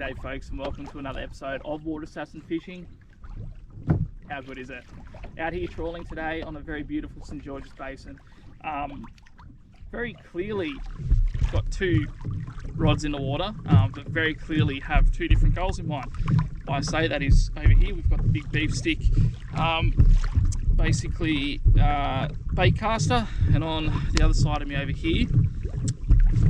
G'day folks, and welcome to another episode of Water Assassin Fishing. How good is it? Out here trawling today on a very beautiful St George's Basin. Very clearly got two rods in the water, but very clearly have two different goals in mind. Why I say that is over here we've got the big beef stick, basically bait caster, and on the other side of me over here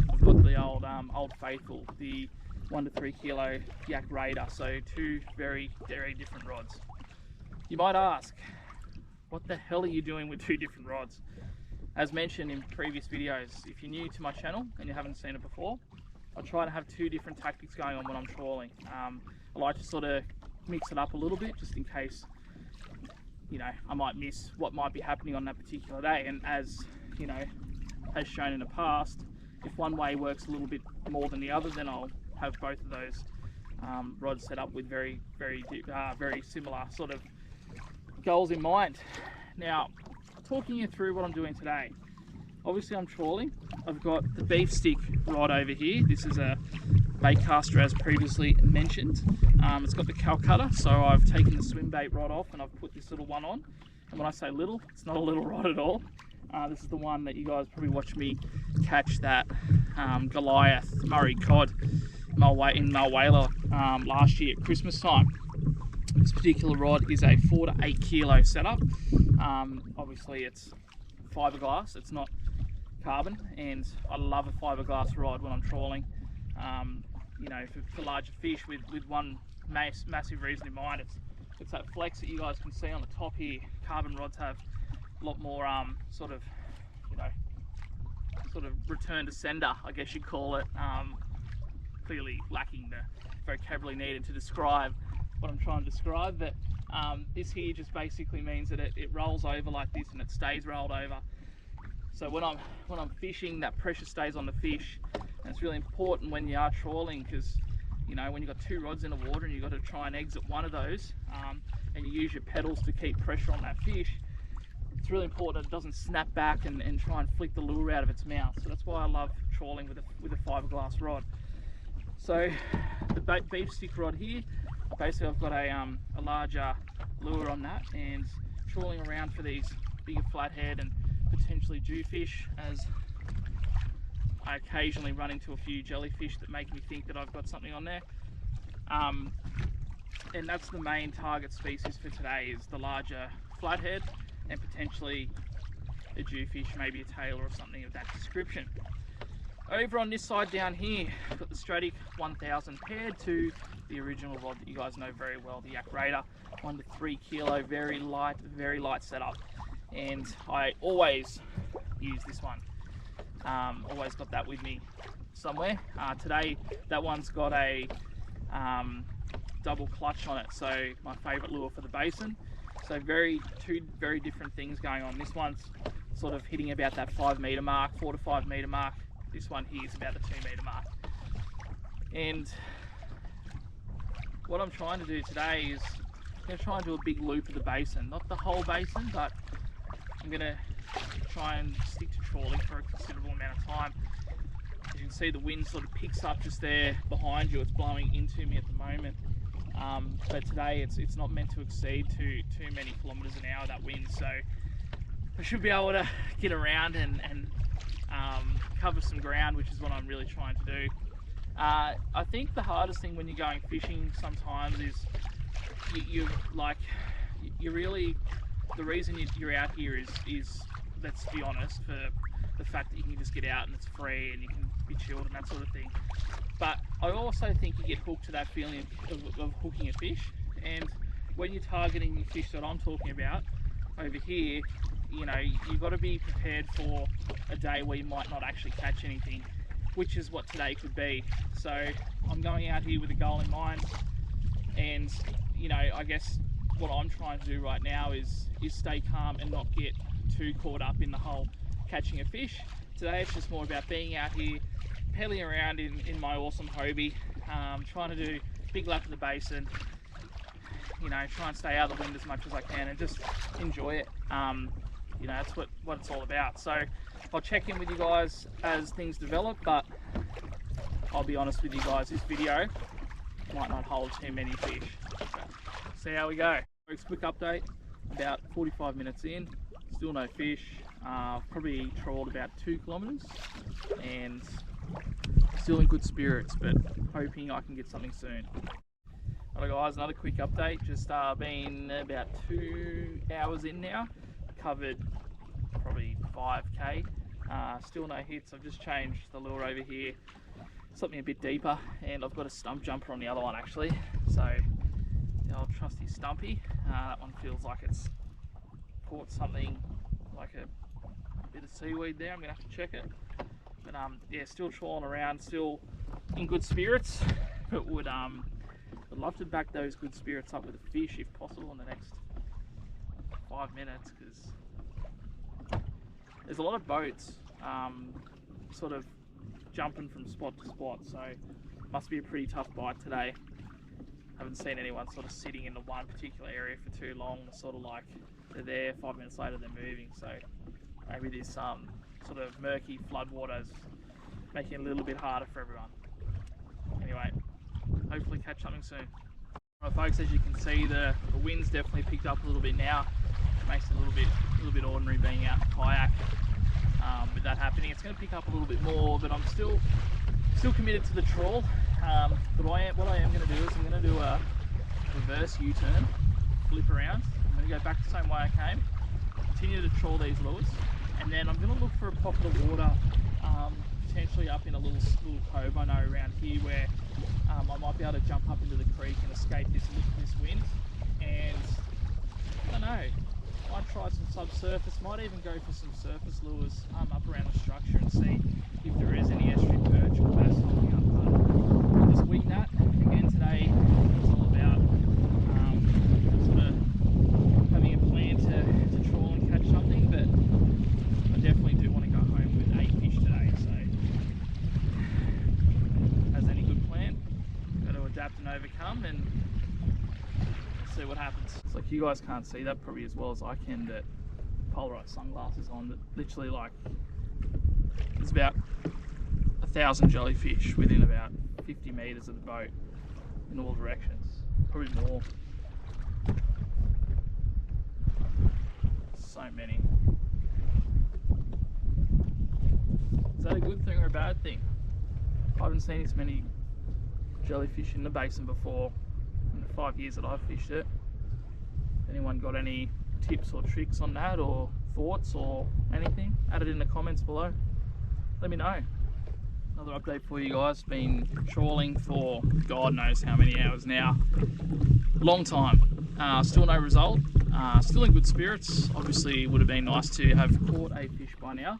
I've got the old faithful, the 1 to 3 kilo yak raider. So two very different rods. You might ask, what the hell are you doing with two different rods? As mentioned in previous videos, if you're new to my channel and you haven't seen it before, I try to have two different tactics going on when I'm trawling. I like to sort of mix it up a little bit, just in case, you know, I might miss what might be happening on that particular day. And as you know, as shown in the past, if one way works a little bit more than the other, then I'll have both of those rods set up with very similar sort of goals in mind. Now, talking you through what I'm doing today. Obviously I'm trawling. I've got the beef stick rod over here. This is a bait caster, as previously mentioned. It's got the Calcutta, so I've taken the swim bait rod off and I've put this little one on. And when I say little, it's not a little rod at all. This is the one that you guys probably watched me catch that Goliath Murray cod in Mulwala last year at Christmas time. This particular rod is a 4 to 8 kilo setup. Obviously it's fiberglass, it's not carbon, and I love a fiberglass rod when I'm trawling. You know, for larger fish with one massive reason in mind. It's that flex that you guys can see on the top here. Carbon rods have a lot more sort of return to sender, I guess you'd call it. Clearly lacking the vocabulary needed to describe what I'm trying to describe, but this here just basically means that it rolls over like this and it stays rolled over. So when I'm fishing, that pressure stays on the fish, and it's really important when you are trawling, because you know, when you've got two rods in the water and you've got to try and exit one of those, and you use your pedals to keep pressure on that fish, it's really important that it doesn't snap back and try and flick the lure out of its mouth. So that's why I love trawling with a fiberglass rod. So the beef stick rod here, basically I've got a larger lure on that, and trawling around for these bigger flathead and potentially jewfish, as I occasionally run into a few jellyfish that make me think that I've got something on there. And that's the main target species for today, is the larger flathead and potentially a jewfish, maybe a tailor or something of that description. Over on this side down here, I've got the Stratic 1000 paired to the original rod that you guys know very well, the Yak Raider, 1 to 3 kilo, very light setup. And I always use this one. Always got that with me somewhere. Today, that one's got a double clutch on it, so my favourite lure for the Basin. So two very different things going on. This one's sort of hitting about that 5 metre mark, 4 to 5 metre mark. This one here is about the 2 metre mark. And what I'm trying to do today is I'm going to try and do a big loop of the Basin. Not the whole Basin, but I'm going to try and stick to trawling for a considerable amount of time. As you can see, the wind sort of picks up just there behind you. It's blowing into me at the moment. But today it's not meant to exceed too many kilometres an hour, that wind. So I should be able to get around and cover some ground, which is what I'm really trying to do. I think the hardest thing when you're going fishing sometimes is you really, the reason you're out here is, let's be honest, for the fact that you can just get out and it's free and you can be chilled and that sort of thing. But I also think you get hooked to that feeling of hooking a fish, and when you're targeting the fish that I'm talking about over here, you know, you've got to be prepared for a day where you might not actually catch anything, which is what today could be. So I'm going out here with a goal in mind, and you know, I guess what I'm trying to do right now is stay calm and not get too caught up in the whole catching a fish. Today it's just more about being out here, pedaling around in my awesome Hobie, trying to do a big lap of the Basin, you know, try and stay out of the wind as much as I can and just enjoy it. You know, that's what it's all about. So I'll check in with you guys as things develop, but I'll be honest with you guys, this video might not hold too many fish. But see how we go. Quick update, about 45 minutes in, still no fish. Probably trawled about 2 kilometers and still in good spirits, but hoping I can get something soon. Alright guys, another quick update, just been about 2 hours in now, covered probably 5k, still no hits. I've just changed the lure over here, something a bit deeper, and I've got a stump jumper on the other one actually, so the old trusty stumpy. That one feels like it's caught something like a bit of seaweed there. I'm gonna have to check it, but yeah, still trawling around, still in good spirits, but would love to back those good spirits up with a fish if possible in the next 5 minutes, because there's a lot of boats sort of jumping from spot to spot, so must be a pretty tough bite today. Haven't seen anyone sort of sitting in the one particular area for too long, sort of like they're there, 5 minutes later they're moving, so maybe this sort of murky floodwaters making it a little bit harder for everyone. Anyway, hopefully catch something soon. Alright folks, as you can see, the wind's definitely picked up a little bit now. Makes it a little bit ordinary being out in kayak. With that happening, it's going to pick up a little bit more, but I'm still committed to the trawl. But what I am going to do is I'm going to do a reverse U-turn, flip around. I'm going to go back the same way I came, continue to trawl these lures, and then I'm going to look for a pocket of water, potentially up in a little cove I know around here where I might be able to jump up into the creek and escape this wind. And I don't know, might try some subsurface, might even go for some surface lures up around the structure and see if there is any estuary perch or bass holding up. But just wing that. Again today it's all about sort of having a plan to trawl and catch something, but I definitely do want to go home with 8 fish today, so as any good plan, got to adapt and overcome and see what happens. It's like you guys can't see that probably as well as I can, but polarized sunglasses on, that literally like there's about 1,000 jellyfish within about 50 meters of the boat in all directions, probably more. So many. Is that a good thing or a bad thing? I haven't seen as many jellyfish in the basin before in the 5 years that I've fished it. Anyone got any tips or tricks on that, or thoughts or anything? Add it in the comments below. Let me know. Another update for you guys. Been trawling for God knows how many hours now. Long time. Still no result. Still in good spirits. Obviously it would have been nice to have caught a fish by now,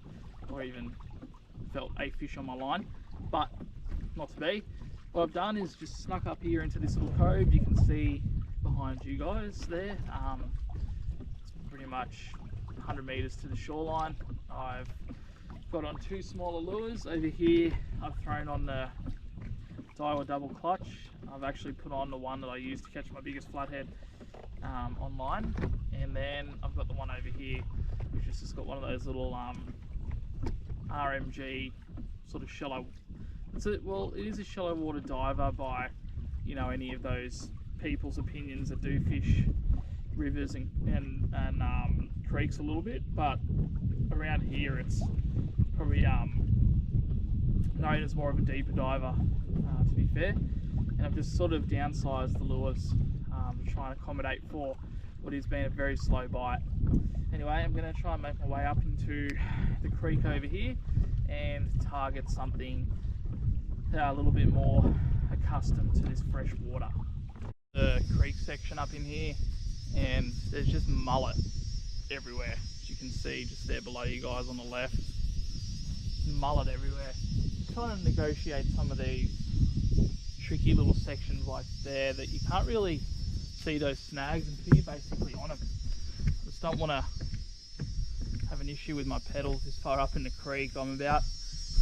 or even felt a fish on my line, but not to be. What I've done is just snuck up here into this little cove. You can see behind you guys there. It's pretty much 100 meters to the shoreline. I've got on 2 smaller lures over here. I've thrown on the Daiwa double clutch. I've actually put on the one that I used to catch my biggest flathead online, and then I've got the one over here which has just got one of those little RMG sort of shallow. Well, it is a shallow water diver by, you know, any of those people's opinions that do fish rivers and creeks a little bit, but around here it's probably known as more of a deeper diver, to be fair. And I've just sort of downsized the lures to try and accommodate for what has been a very slow bite. Anyway, I'm going to try and make my way up into the creek over here and target something a little bit more accustomed to this fresh water. The creek section up in here, and there's just mullet everywhere, as you can see just there below you guys on the left. Mullet everywhere. Trying to negotiate some of these tricky little sections like there that you can't really see those snags until you're basically on them. Just don't want to have an issue with my pedals this far up in the creek. I'm about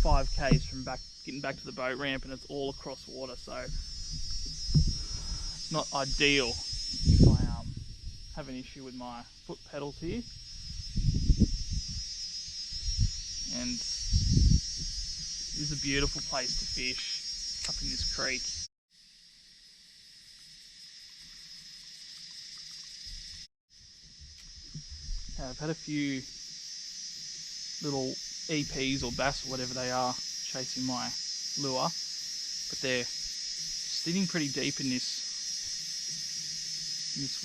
5 k's from getting back to the boat ramp, and it's all across water, so it's not ideal if I have an issue with my foot pedals here. And it is a beautiful place to fish up in this creek. I've had a few little EPs or bass or whatever they are chasing my lure, but they're sitting pretty deep in this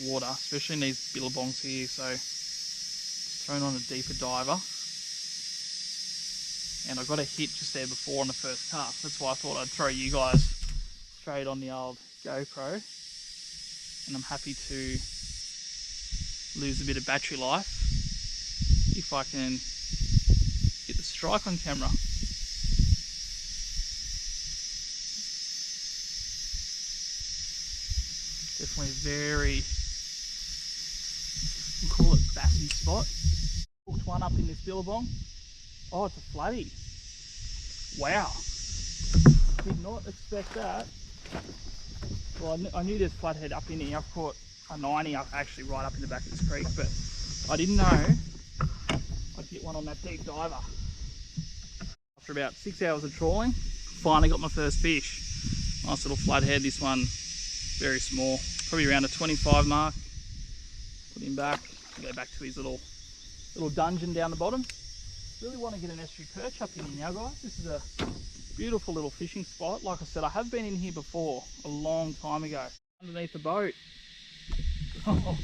water, especially in these billabongs here. So just thrown on a deeper diver, and I got a hit just there before on the first cast. That's why I thought I'd throw you guys straight on the old GoPro, and I'm happy to lose a bit of battery life if I can get the strike on camera. Definitely a very, we'll call it bassy spot. Hooked one up in this billabong. Oh, it's a flatty. Wow. Did not expect that. Well, I knew there's flathead up in here. I've caught a 90 up actually right up in the back of this creek, but I didn't know I'd get one on that deep diver. After about 6 hours of trawling, finally got my first fish. Nice little flathead. This one, very small, probably around a 25 mark. Put him back, go back to his little dungeon down the bottom. Really want to get an estuary perch up in here now, guys. This is a beautiful little fishing spot. Like I said, I have been in here before a long time ago. Underneath the boat. Oh,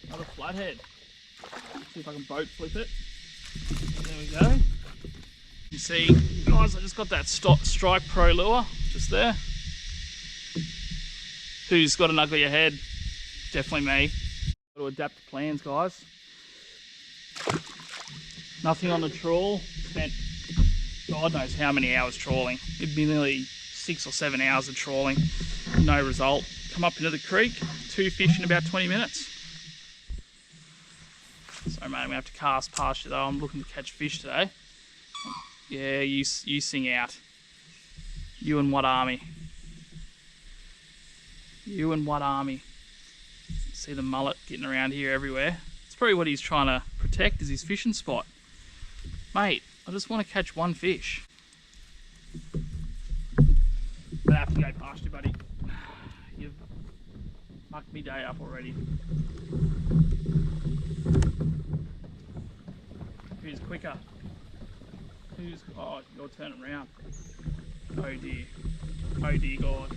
another flathead. Let's see if I can boat flip it. There we go. You see, guys, I just got that Strike Pro lure just there. Who's got an uglier head? Definitely me. Got to adapt to plans, guys. Nothing on the trawl. Spent God knows how many hours trawling. It'd be nearly 6 or 7 hours of trawling. No result. Come up into the creek, 2 fish in about 20 minutes. So mate, I'm gonna have to cast past you though. I'm looking to catch fish today. Yeah, you sing out. You and what army? You and what army? See the mullet getting around here everywhere. It's probably what he's trying to protect, is his fishing spot. Mate, I just want to catch one fish. But I have to go past you, buddy. You've mucked me day up already. Who's quicker? Oh, you're turning around. Oh dear. Oh dear God.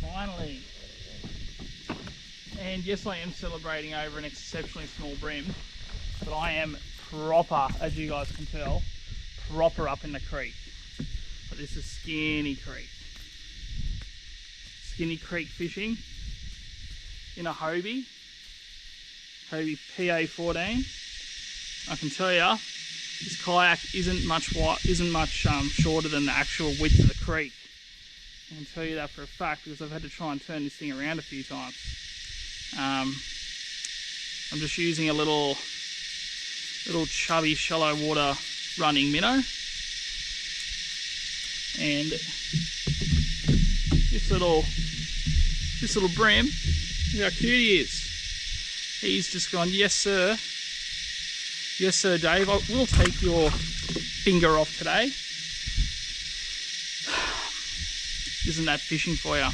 Finally. And yes, I am celebrating over an exceptionally small bream, but I am proper, as you guys can tell, proper up in the creek. But this is Skinny Creek. Skinny Creek fishing in a Hobie PA14. I can tell you, this kayak isn't much shorter than the actual width of the creek. I can tell you that for a fact because I've had to try and turn this thing around a few times. I'm just using a little chubby shallow water running minnow, and this little bream, look how cute he is. He's just gone, yes sir Dave, I will take your finger off today. Isn't that fishing for you?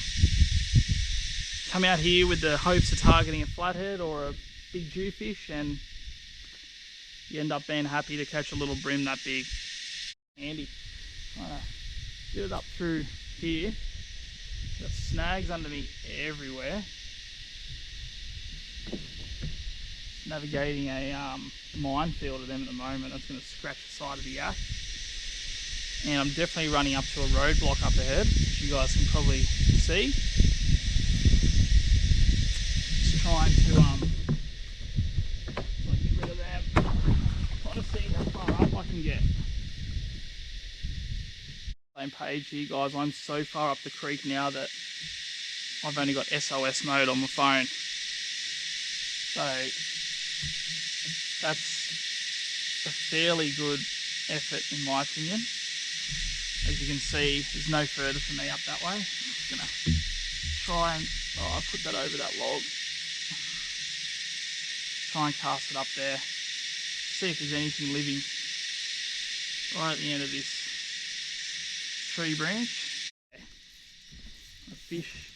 Come out here with the hopes of targeting a flathead or a big jewfish, and you end up being happy to catch a little bream that big. Handy. Trying to get it up through here. Got snags under me everywhere. Navigating a minefield of them at the moment. That's going to scratch the side of the yak. And I'm definitely running up to a roadblock up ahead, which you guys can probably see. Just trying to get rid of them. Trying to see how far up I can get. Same page here, guys. I'm so far up the creek now that I've only got SOS mode on my phone. So that's a fairly good effort in my opinion. As you can see, there's no further for me up that way. I'm just gonna try and put that over that log. Try and cast it up there. see if there's anything living right at the end of this tree branch. A fish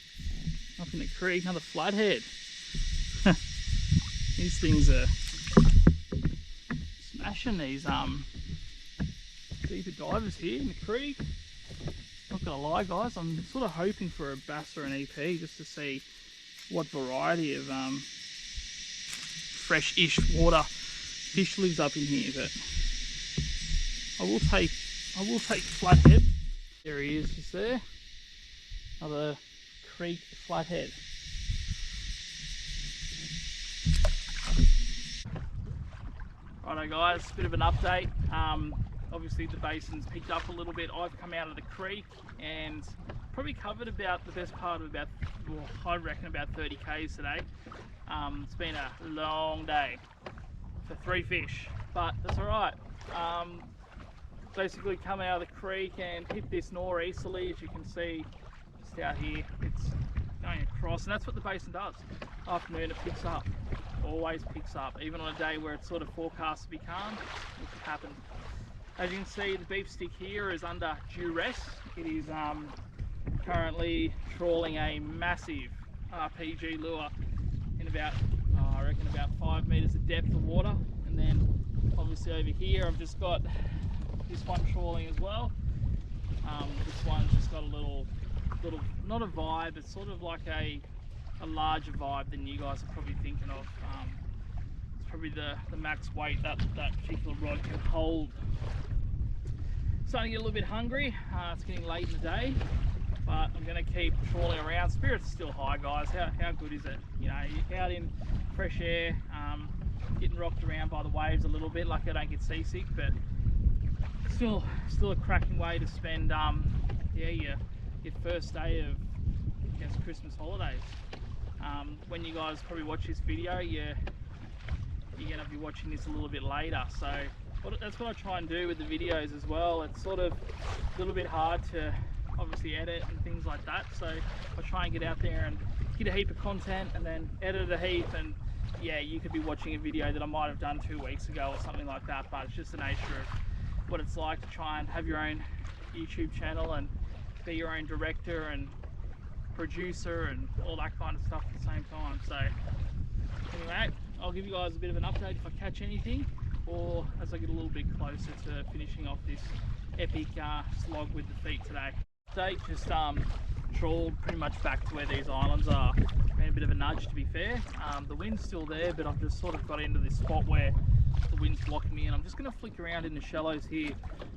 up in the creek, another flathead. These things are smashing these deeper divers here in the creek. Not gonna lie guys, I'm sort of hoping for a bass or an EP just to see what variety of fresh-ish water fish lives up in here, but I will take flathead. There he is, just there. Another creek flathead. Righto guys, bit of an update. Obviously the basin's picked up a little bit. I've come out of the creek and probably covered about the best part of about, well, I reckon about 30 k's today. It's been a long day for 3 fish, but that's alright. Basically come out of the creek and hit this northeasterly, as you can see just out here. It's going across, and that's what the basin does. Afternoon it picks up, always picks up, even on a day where it's sort of forecast to be calm, it can happen. As you can see, the beef stick here is under duress. It is currently trawling a massive RPG lure in about, I reckon about 5 meters of depth of water. And then obviously over here I've just got this one trawling as well. This one's just got a little, not a vibe, it's sort of like a larger vibe than you guys are probably thinking of. It's probably the max weight that particular rod can hold. Starting to get a little bit hungry. It's getting late in the day, but I'm going to keep trawling around. Spirit's still high, guys. How good is it? You know, you're out in fresh air, getting rocked around by the waves a little bit. Like I don't get seasick, but still a cracking way to spend your first day of Christmas holidays. When you guys probably watch this video, you're going to be watching this a little bit later. So that's what I try and do with the videos as well. It's sort of a little bit hard to obviously edit and things like that. So I try and get out there and get a heap of content and then edit a heap, and yeah, you could be watching a video that I might have done 2 weeks ago or something like that, but it's just the nature of what it's like to try and have your own YouTube channel and be your own director and producer and all that kind of stuff at the same time. So anyway, I'll give you guys a bit of an update if I catch anything, or as I get a little bit closer to finishing off this epic slog with the feet today. Update, just trawled pretty much back to where these islands are. Ran a bit of a nudge, to be fair. The wind's still there, but I've just sort of got into this spot where the wind's blocking me, and I'm just going to flick around in the shallows here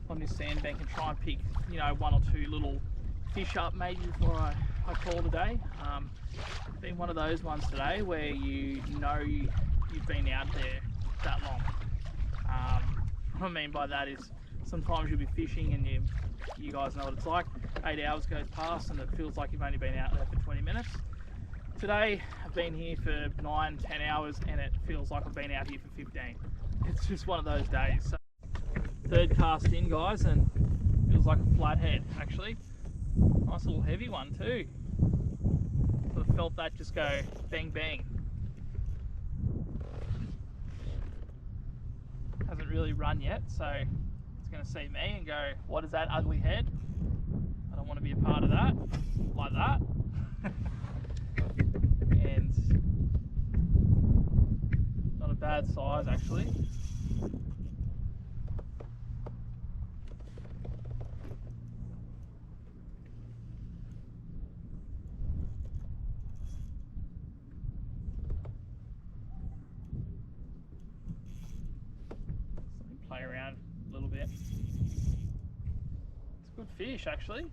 on this sandbank and try and pick, you know, 1 or 2 little fish up maybe before I call today. Been one of those ones today where you know you've been out there that long. What I mean by that is sometimes you'll be fishing and you guys know what it's like. 8 hours goes past and it feels like you've only been out there for 20 minutes. Today I've been here for 9-10 hours and it feels like I've been out here for 15. It's just one of those days. So, 3rd cast in, guys, and feels like a flathead actually. Nice little heavy one too. Sort of felt that just go bang bang. Hasn't really run yet, so it's going to see me and go, what is that ugly head? I don't want to be a part of that, like that. And not a bad size actually. Play around a little bit. It's a good fish actually.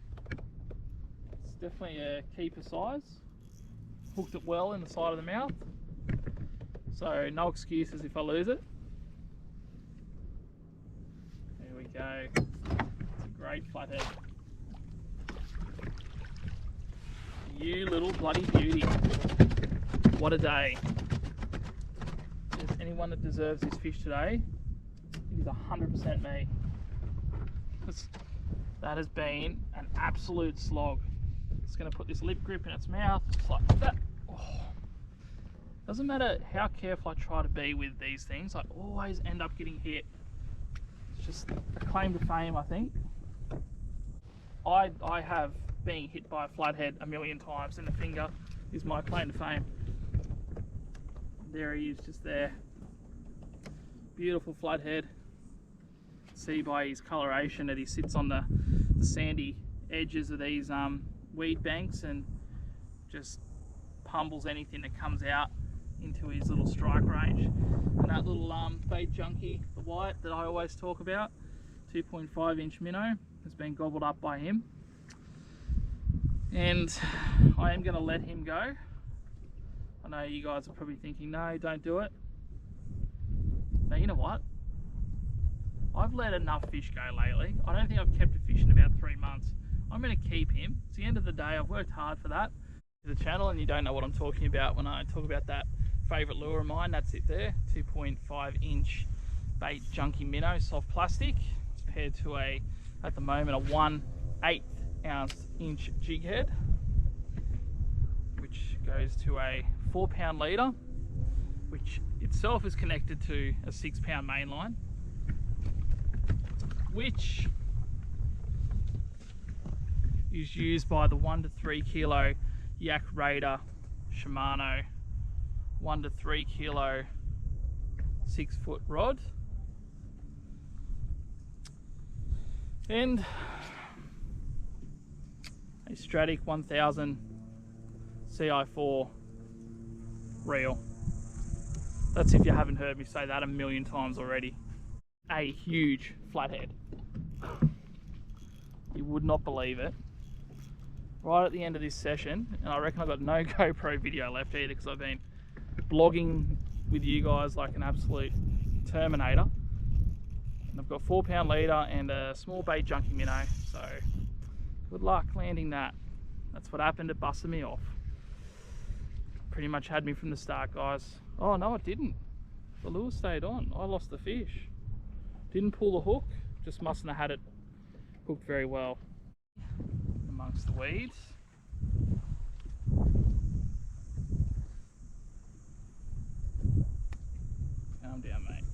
It's definitely a keeper size. Hooked it well in the side of the mouth, so no excuses if I lose it. There we go. It's a great flathead. You little bloody beauty. What a day. If there's anyone that deserves this fish today, it is 100% me. That has been an absolute slog. It's going to put this lip grip in its mouth, just like that. Oh. Doesn't matter how careful I try to be with these things, I always end up getting hit. It's just a claim to fame, I think. I have been hit by a flathead a million times, and the finger is my claim to fame. There he is, just there. Beautiful flathead. See by his coloration that he sits on the sandy edges of these weed banks and just pummels anything that comes out into his little strike range. And that little bait junkie, the white that I always talk about, 2.5 inch minnow, has been gobbled up by him. And I am going to let him go. I know you guys are probably thinking, no, don't do it. Now, you know what? I've let enough fish go lately. I don't think I've kept a fish in about 3 months. I'm going to keep him. It's the end of the day. I've worked hard for that. The channel, and you don't know what I'm talking about when I talk about that favourite lure of mine. That's it there, 2.5 inch bait junkie minnow, soft plastic. It's paired to at the moment, a 1/8 ounce inch jig head, which goes to a 4-pound leader, which itself is connected to a 6-pound main line, which is used by the 1 to 3 kilo Yak Raider Shimano 1 to 3 kilo 6-foot rod, and a Stratic 1000 CI4 reel. That's if you haven't heard me say that a million times already. A huge flathead. You would not believe it. Right at the end of this session, and I reckon I've got no GoPro video left either because I've been blogging with you guys like an absolute Terminator. And I've got 4-pound leader and a small bait junkie minnow, so good luck landing that. That's what happened, it busted me off. Pretty much had me from the start, guys. Oh no, it didn't. The lure stayed on. I lost the fish. Didn't pull the hook, just mustn't have had it hooked very well. Amongst the weeds. Calm down, mate.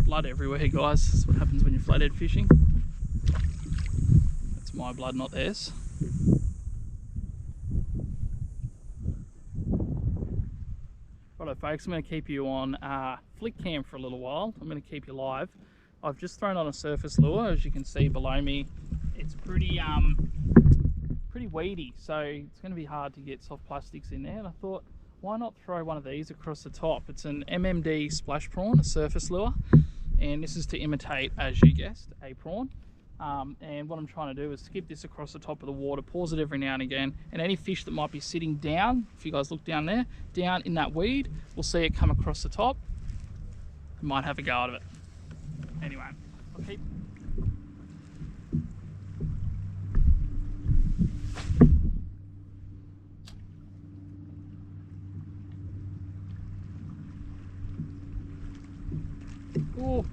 Blood everywhere, guys. That's what happens when you're flathead fishing. That's my blood, not theirs. Righto folks, I'm going to keep you on flick cam for a little while. I'm going to keep you live. I've just thrown on a surface lure, as you can see below me. It's pretty weedy, so it's going to be hard to get soft plastics in there, and I thought, why not throw one of these across the top? It's an MMD splash prawn, a surface lure. And this is to imitate, as you guessed, a prawn. And what I'm trying to do is skip this across the top of the water, pause it every now and again, and any fish that might be sitting down, if you guys look down there, down in that weed, we'll see it come across the top. You might have a go out of it. Anyway, I'll keep... Oh,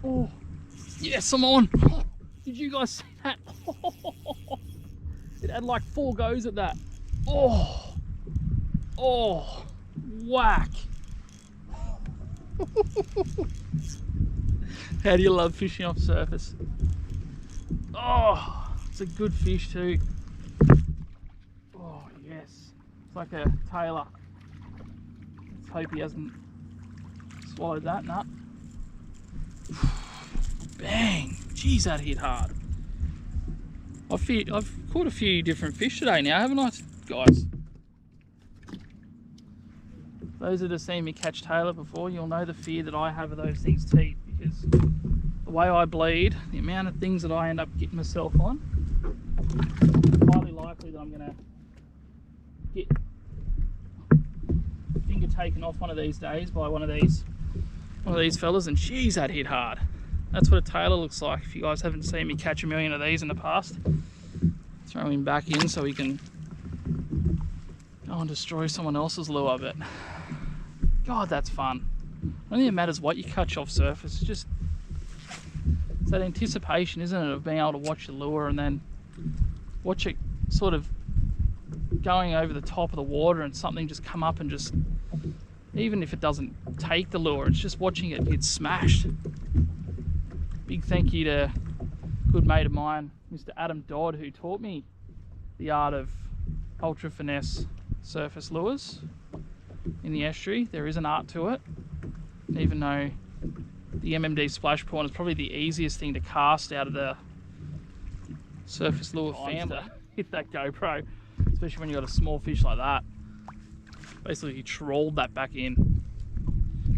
oh, yes, I'm on. Oh, did you guys see that? Oh, it had like 4 goes at that. Oh, oh, whack. How do you love fishing off surface? Oh, it's a good fish too. Oh, yes. It's like a tailor. Let's hope he hasn't swallowed that nut. Bang! Jeez, that hit hard. I've caught a few different fish today now, haven't I, guys? Those that have seen me catch tailor before, you'll know the fear that I have of those things' teeth, because the way I bleed, the amount of things that I end up getting myself on, it's highly likely that I'm going to get finger taken off one of these days by one of these fellas, and geez, that hit hard. That's what a tailor looks like. If you guys haven't seen me catch a million of these in the past, throw him back in so he can go and destroy someone else's lure. But God, that's fun. I don't think it matters what you catch off surface. It's just it's that anticipation, isn't it, of being able to watch your lure and then watch it sort of going over the top of the water and something just come up and just, even if it doesn't take the lure, it's just watching it get smashed. Big thank you to a good mate of mine, Mr. Adam Dodd, who taught me the art of ultra finesse surface lures in the estuary. There is an art to it, even though the MMD splash prawn is probably the easiest thing to cast out of the surface lure family. Hit that GoPro, especially when you got a small fish like that. Basically he trolled that back in.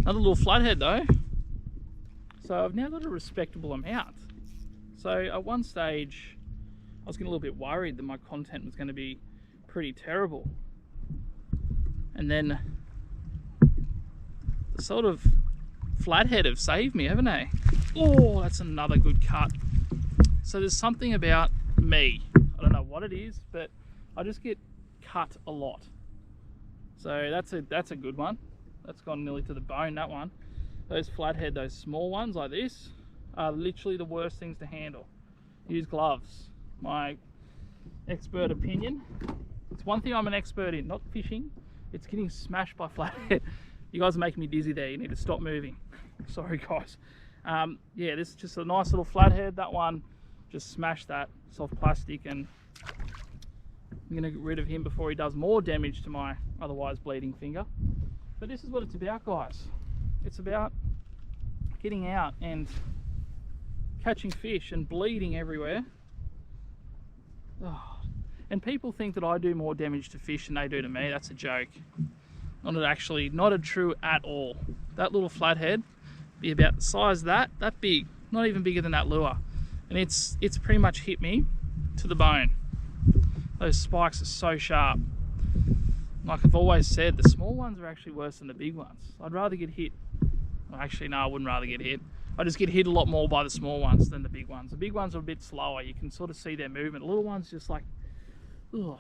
Another little flathead though. So I've now got a respectable amount. So at one stage I was getting a little bit worried that my content was going to be pretty terrible, and then the sort of flathead have saved me, haven't they? Oh, that's another good cut. So there's something about me, I don't know what it is, but I just get cut a lot. So that's a good one. That's gone nearly to the bone, that one. Those flathead, those small ones like this, are literally the worst things to handle. Use gloves. My expert opinion. It's one thing I'm an expert in, not fishing. It's getting smashed by flathead. You guys are making me dizzy there. You need to stop moving. Sorry guys. Yeah, this is just a nice little flathead. That one just smashed that soft plastic, and I'm gonna get rid of him before he does more damage to my otherwise bleeding finger. But this is what it's about, guys. It's about getting out and catching fish and bleeding everywhere. Oh. And people think that I do more damage to fish than they do to me. That's a joke. Not true at all. That little flathead be about the size that big, not even bigger than that lure, and it's pretty much hit me to the bone. Those spikes are so sharp. Like I've always said, the small ones are actually worse than the big ones. I'd rather get hit. Well, actually, no, I wouldn't rather get hit. I just get hit a lot more by the small ones than the big ones. The big ones are a bit slower. You can sort of see their movement. The little ones just like, ugh.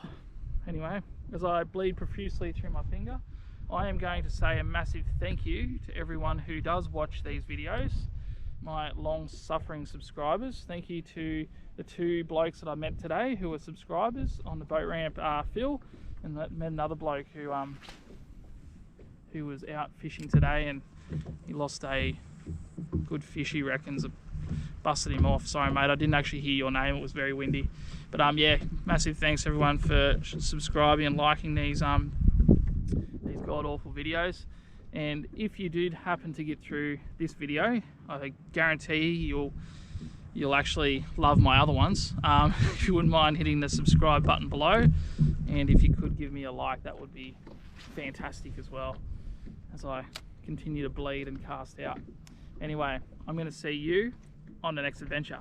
Anyway, as I bleed profusely through my finger, I am going to say a massive thank you to everyone who does watch these videos, my long-suffering subscribers. Thank you to the two blokes that I met today who were subscribers on the boat ramp, Phil, and met another bloke who was out fishing today, and he lost a good fish, he reckons. Busted him off. Sorry mate, I didn't actually hear your name, it was very windy. But yeah, massive thanks everyone for subscribing and liking these god awful videos. And if you did happen to get through this video, I guarantee you'll actually love my other ones. If you wouldn't mind hitting the subscribe button below, and if you could give me a like, that would be fantastic as well, as I continue to bleed and cast out. Anyway, I'm going to see you on the next adventure.